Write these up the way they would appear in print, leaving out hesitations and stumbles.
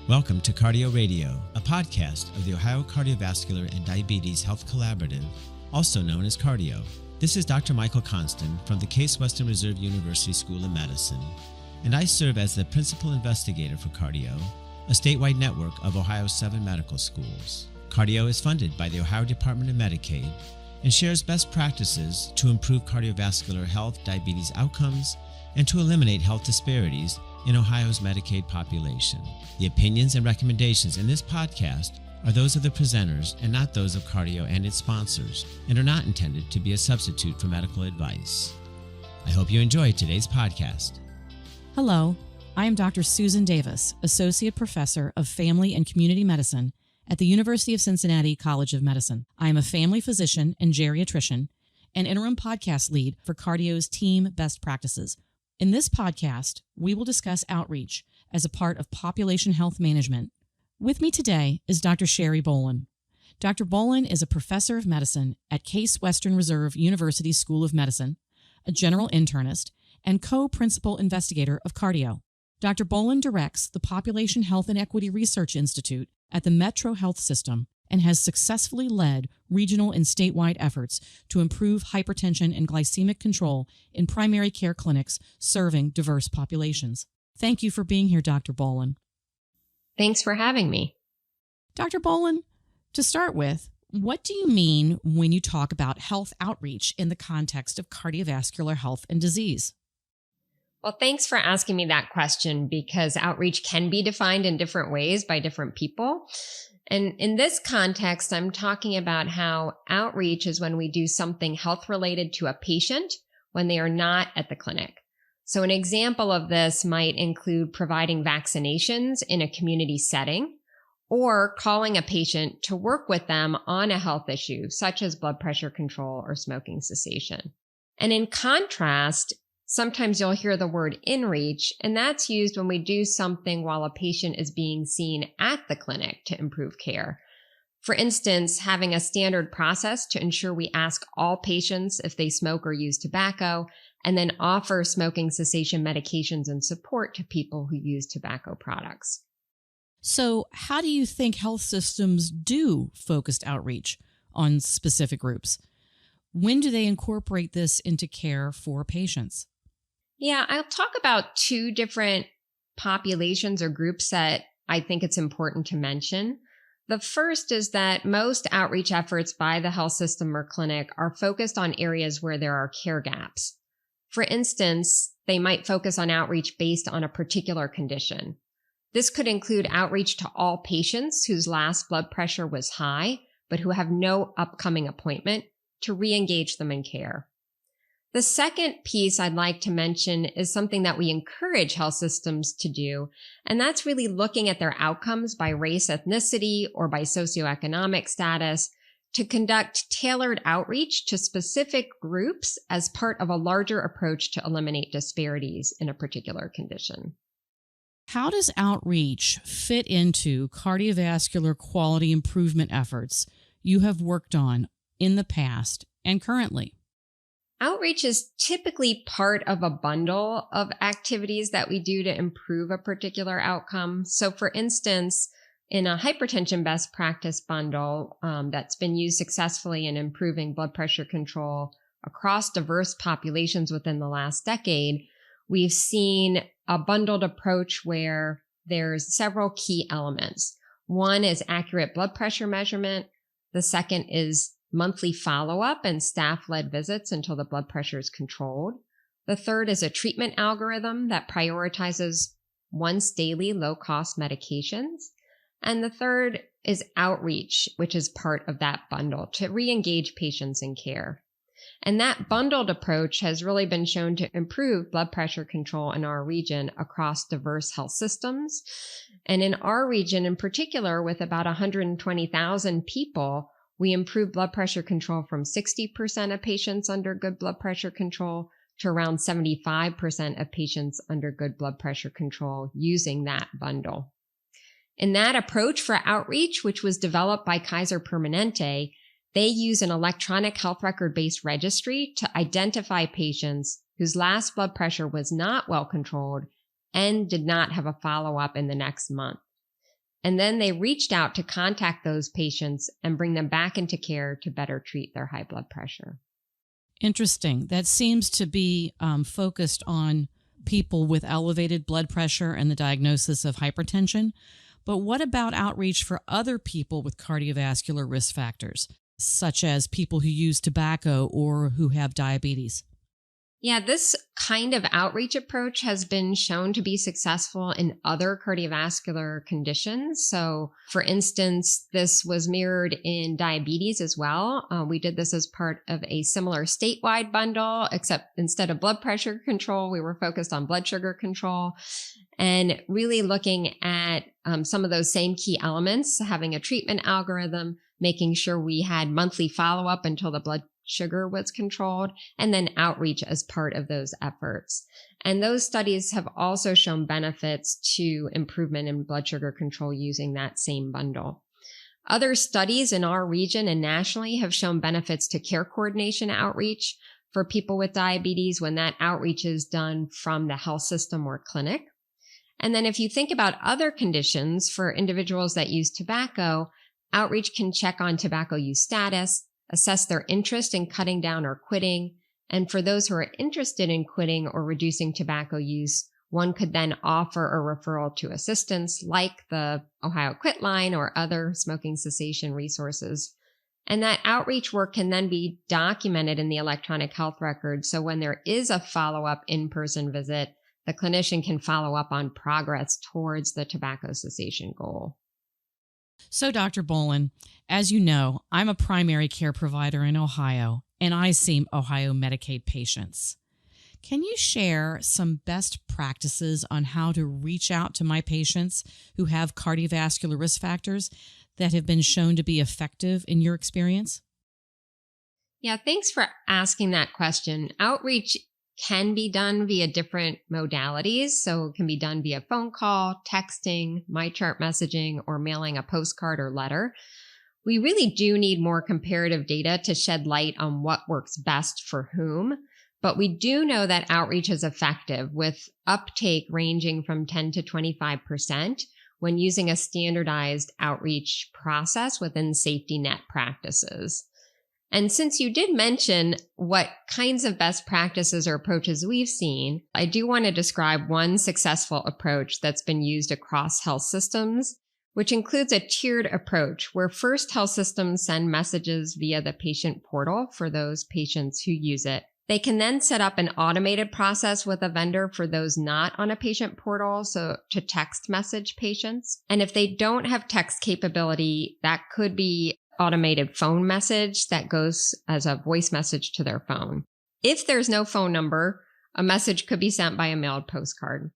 Welcome to Cardio Radio, a podcast of the Ohio Cardiovascular and Diabetes Health Collaborative, also known as Cardio. This is Dr. Michael Constant from the Case Western Reserve University School of Medicine, and I serve as the principal investigator for Cardio, a statewide network of Ohio's 7 medical schools. Cardio is funded by the Ohio Department of Medicaid and shares best practices to improve cardiovascular health, diabetes outcomes, and to eliminate health disparities in Ohio's Medicaid population. The opinions and recommendations in this podcast are those of the presenters and not those of Cardio and its sponsors, and are not intended to be a substitute for medical advice. I hope you enjoy today's podcast. Hello, I am Dr. Susan Davis, Associate Professor of Family and Community Medicine at the University of Cincinnati College of Medicine. I am a family physician and geriatrician and interim podcast lead for Cardio's Team Best Practices. In this podcast, we will discuss outreach as a part of population health management. With me today is Dr. Shari Bolen. Dr. Bolen is a professor of medicine at Case Western Reserve University School of Medicine, a general internist, and co-principal investigator of Cardio. Dr. Bolen directs the Population Health and Equity Research Institute at the Metro Health System and has successfully led regional and statewide efforts to improve hypertension and glycemic control in primary care clinics serving diverse populations. Thank you for being here, Dr. Bolen. Thanks for having me. Dr. Bolen, to start with, what do you mean when you talk about health outreach in the context of cardiovascular health and disease? Well, thanks for asking me that question, because outreach can be defined in different ways by different people. And in this context, I'm talking about how outreach is when we do something health related to a patient when they are not at the clinic. So an example of this might include providing vaccinations in a community setting, or calling a patient to work with them on a health issue, such as blood pressure control or smoking cessation. And in contrast, sometimes you'll hear the word inreach, and that's used when we do something while a patient is being seen at the clinic to improve care. For instance, having a standard process to ensure we ask all patients if they smoke or use tobacco, and then offer smoking cessation medications and support to people who use tobacco products. So how do you think health systems do focused outreach on specific groups? When do they incorporate this into care for patients? Yeah, I'll talk about 2 different populations or groups that I think it's important to mention. The first is that most outreach efforts by the health system or clinic are focused on areas where there are care gaps. For instance, they might focus on outreach based on a particular condition. This could include outreach to all patients whose last blood pressure was high, but who have no upcoming appointment, to re-engage them in care. The second piece I'd like to mention is something that we encourage health systems to do, and that's really looking at their outcomes by race, ethnicity, or by socioeconomic status to conduct tailored outreach to specific groups as part of a larger approach to eliminate disparities in a particular condition. How does outreach fit into cardiovascular quality improvement efforts you have worked on in the past and currently? Outreach is typically part of a bundle of activities that we do to improve a particular outcome. So for instance, in a hypertension best practice bundle that's been used successfully in improving blood pressure control across diverse populations within the last decade, we've seen a bundled approach where there's several key elements. One is accurate blood pressure measurement. The second is monthly follow-up and staff-led visits until the blood pressure is controlled. The third is a treatment algorithm that prioritizes once daily low-cost medications. And the third is outreach, which is part of that bundle to re-engage patients in care. And that bundled approach has really been shown to improve blood pressure control in our region across diverse health systems. And in our region in particular, with about 120,000 people, we improved blood pressure control from 60% of patients under good blood pressure control to around 75% of patients under good blood pressure control using that bundle. In that approach for outreach, which was developed by Kaiser Permanente, they use an electronic health record-based registry to identify patients whose last blood pressure was not well controlled and did not have a follow-up in the next month. And then they reached out to contact those patients and bring them back into care to better treat their high blood pressure. Interesting. That seems to be focused on people with elevated blood pressure and the diagnosis of hypertension. But what about outreach for other people with cardiovascular risk factors, such as people who use tobacco or who have diabetes? Yeah, this kind of outreach approach has been shown to be successful in other cardiovascular conditions. So, for instance, this was mirrored in diabetes as well. We did this as part of a similar statewide bundle, except instead of blood pressure control, we were focused on blood sugar control and really looking at some of those same key elements, having a treatment algorithm, making sure we had monthly follow-up until the blood sugar was controlled, and then outreach as part of those efforts. And those studies have also shown benefits to improvement in blood sugar control using that same bundle. Other studies in our region and nationally have shown benefits to care coordination outreach for people with diabetes when that outreach is done from the health system or clinic. And then if you think about other conditions for individuals that use tobacco, outreach can check on tobacco use status, assess their interest in cutting down or quitting. And for those who are interested in quitting or reducing tobacco use, one could then offer a referral to assistance like the Ohio Quit Line or other smoking cessation resources. And that outreach work can then be documented in the electronic health record. So when there is a follow-up in-person visit, the clinician can follow up on progress towards the tobacco cessation goal. So, Dr. Bolen, as you know, I'm a primary care provider in Ohio, and I see Ohio Medicaid patients. Can you share some best practices on how to reach out to my patients who have cardiovascular risk factors that have been shown to be effective in your experience? Yeah, thanks for asking that question. Outreach can be done via different modalities. So it can be done via phone call, texting, MyChart messaging, or mailing a postcard or letter. We really do need more comparative data to shed light on what works best for whom. But we do know that outreach is effective, with uptake ranging from 10 to 25% when using a standardized outreach process within safety net practices. And since you did mention what kinds of best practices or approaches we've seen, I do want to describe one successful approach that's been used across health systems, which includes a tiered approach where first health systems send messages via the patient portal for those patients who use it. They can then set up an automated process with a vendor for those not on a patient portal, so to text message patients. And if they don't have text capability, that could be automated phone message that goes as a voice message to their phone. If there's no phone number, a message could be sent by a mailed postcard.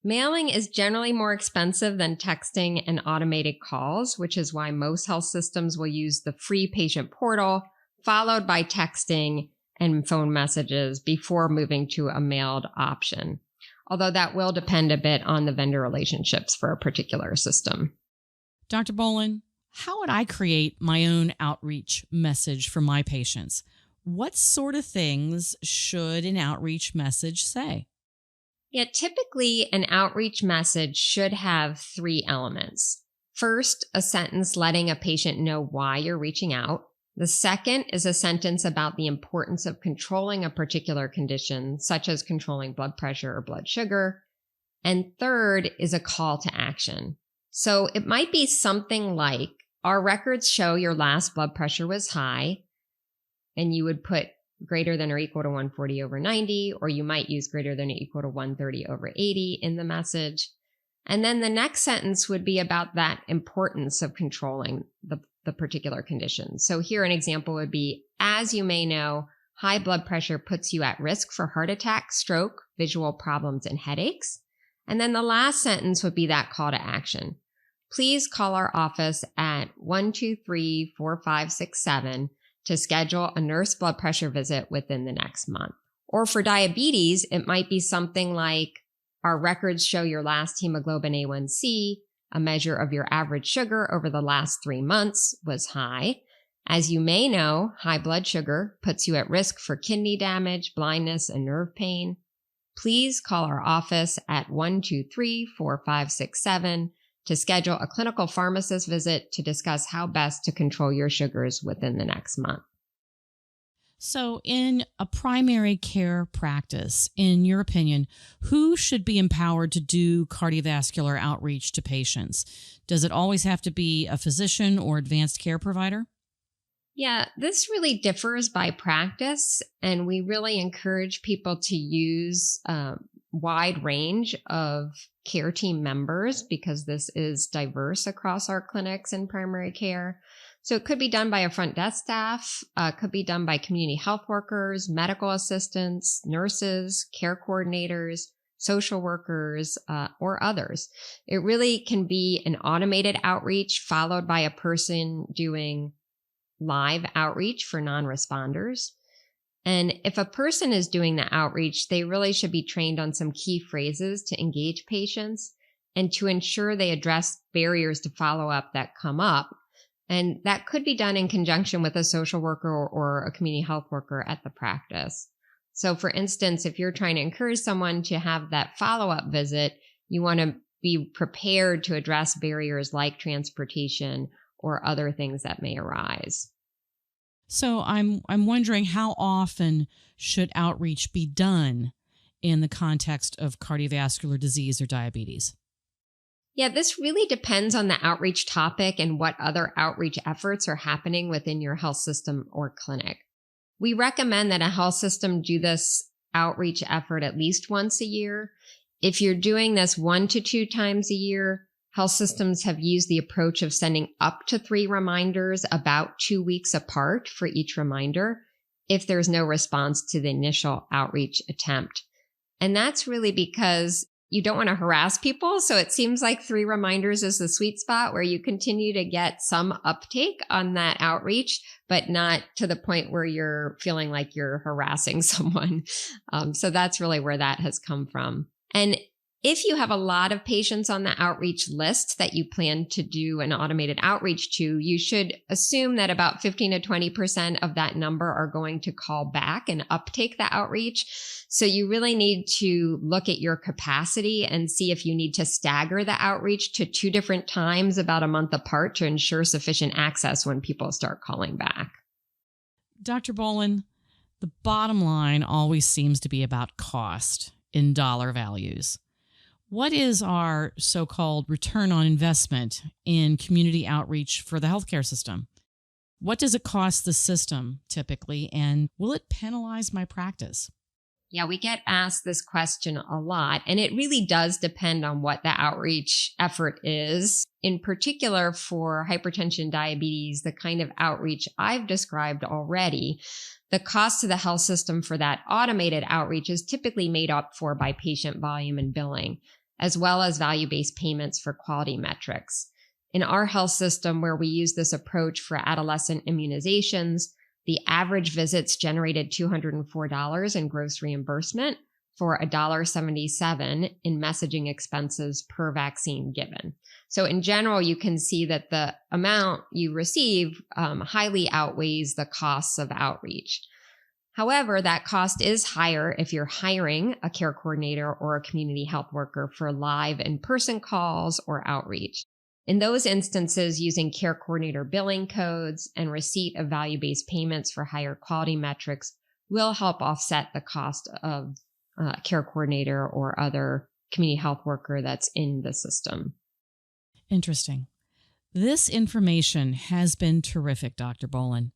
Mailing is generally more expensive than texting and automated calls, which is why most health systems will use the free patient portal, followed by texting and phone messages before moving to a mailed option. Although that will depend a bit on the vendor relationships for a particular system. Dr. Bolen, how would I create my own outreach message for my patients? What sort of things should an outreach message say? Yeah, typically an outreach message should have 3 elements. First, a sentence letting a patient know why you're reaching out. The second is a sentence about the importance of controlling a particular condition, such as controlling blood pressure or blood sugar. And third is a call to action. So it might be something like, our records show your last blood pressure was high, and you would put greater than or equal to 140 over 90, or you might use greater than or equal to 130 over 80 in the message. And then the next sentence would be about that importance of controlling the particular condition. So here an example would be, as you may know, high blood pressure puts you at risk for heart attack, stroke, visual problems, and headaches. And then the last sentence would be that call to action. Please call our office at 123-4567 to schedule a nurse blood pressure visit within the next month. Or for diabetes, it might be something like, our records show your last hemoglobin A1C, a measure of your average sugar over the last 3 months, was high. As you may know, high blood sugar puts you at risk for kidney damage, blindness, and nerve pain. Please call our office at 123-4567 to schedule a clinical pharmacist visit to discuss how best to control your sugars within the next month. So in a primary care practice, in your opinion, who should be empowered to do cardiovascular outreach to patients? Does it always have to be a physician or advanced care provider? Yeah, this really differs by practice, and we really encourage people to use a wide range of care team members because this is diverse across our clinics in primary care. So it could be done by a front desk staff, could be done by community health workers, medical assistants, nurses, care coordinators, social workers, or others. It really can be an automated outreach followed by a person doing live outreach for non-responders. And if a person is doing the outreach, they really should be trained on some key phrases to engage patients and to ensure they address barriers to follow up that come up. And that could be done in conjunction with a social worker or a community health worker at the practice. So for instance, if you're trying to encourage someone to have that follow-up visit, you want to be prepared to address barriers like transportation or other things that may arise. So I'm wondering, how often should outreach be done in the context of cardiovascular disease or diabetes? Yeah, this really depends on the outreach topic and what other outreach efforts are happening within your health system or clinic. We recommend that a health system do this outreach effort at least once a year. If you're doing this 1 to 2 times a year, health systems have used the approach of sending up to 3 reminders about 2 weeks apart for each reminder if there's no response to the initial outreach attempt. And that's really because you don't want to harass people. So it seems like 3 reminders is the sweet spot where you continue to get some uptake on that outreach, but not to the point where you're feeling like you're harassing someone. So that's really where that has come from. And if you have a lot of patients on the outreach list that you plan to do an automated outreach to, you should assume that about 15 to 20% of that number are going to call back and uptake the outreach. So you really need to look at your capacity and see if you need to stagger the outreach to 2 different times about a month apart to ensure sufficient access when people start calling back. Dr. Bolen, the bottom line always seems to be about cost in dollar values. What is our so-called return on investment in community outreach for the healthcare system? What does it cost the system typically, and will it penalize my practice? Yeah, we get asked this question a lot, and it really does depend on what the outreach effort is. In particular, for hypertension, diabetes, the kind of outreach I've described already, the cost to the health system for that automated outreach is typically made up for by patient volume and billing, as well as value-based payments for quality metrics. In our health system, where we use this approach for adolescent immunizations, the average visits generated $204 in gross reimbursement for $1.77 in messaging expenses per vaccine given. So in general, you can see that the amount you receive highly outweighs the costs of outreach. However, that cost is higher if you're hiring a care coordinator or a community health worker for live in-person calls or outreach. In those instances, using care coordinator billing codes and receipt of value-based payments for higher quality metrics will help offset the cost of care coordinator or other community health worker that's in the system. Interesting. This information has been terrific, Dr. Bolen.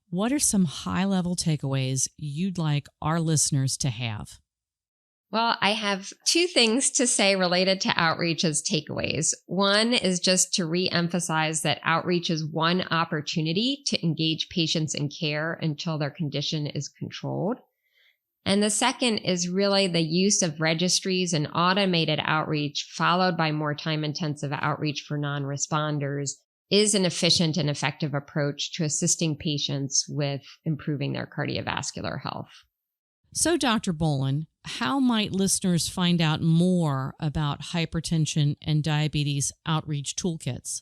What are some high-level takeaways you'd like our listeners to have? Well, I have 2 things to say related to outreach as takeaways. One is just to re-emphasize that outreach is one opportunity to engage patients in care until their condition is controlled. And the second is really the use of registries and automated outreach, followed by more time-intensive outreach for non-responders, is an efficient and effective approach to assisting patients with improving their cardiovascular health. So, Dr. Bolen, how might listeners find out more about hypertension and diabetes outreach toolkits?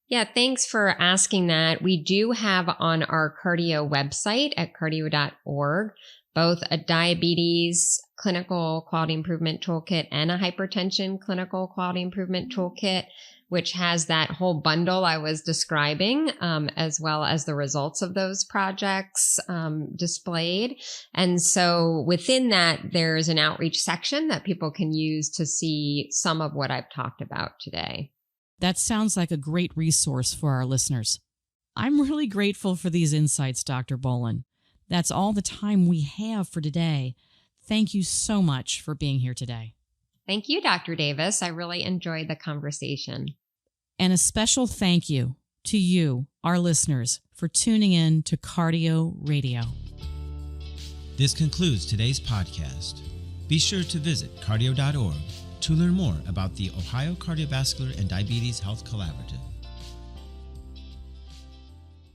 Yeah, thanks for asking that. We do have on our cardio website at cardio.org both a diabetes clinical quality improvement toolkit and a hypertension clinical quality improvement toolkit. which has that whole bundle I was describing, as well as the results of those projects displayed. And so within that, there's an outreach section that people can use to see some of what I've talked about today. That sounds like a great resource for our listeners. I'm really grateful for these insights, Dr. Bolen. That's all the time we have for today. Thank you so much for being here today. Thank you, Dr. Davis. I really enjoyed the conversation. And a special thank you to you, our listeners, for tuning in to Cardio Radio. This concludes today's podcast. Be sure to visit cardio.org to learn more about the Ohio Cardiovascular and Diabetes Health Collaborative.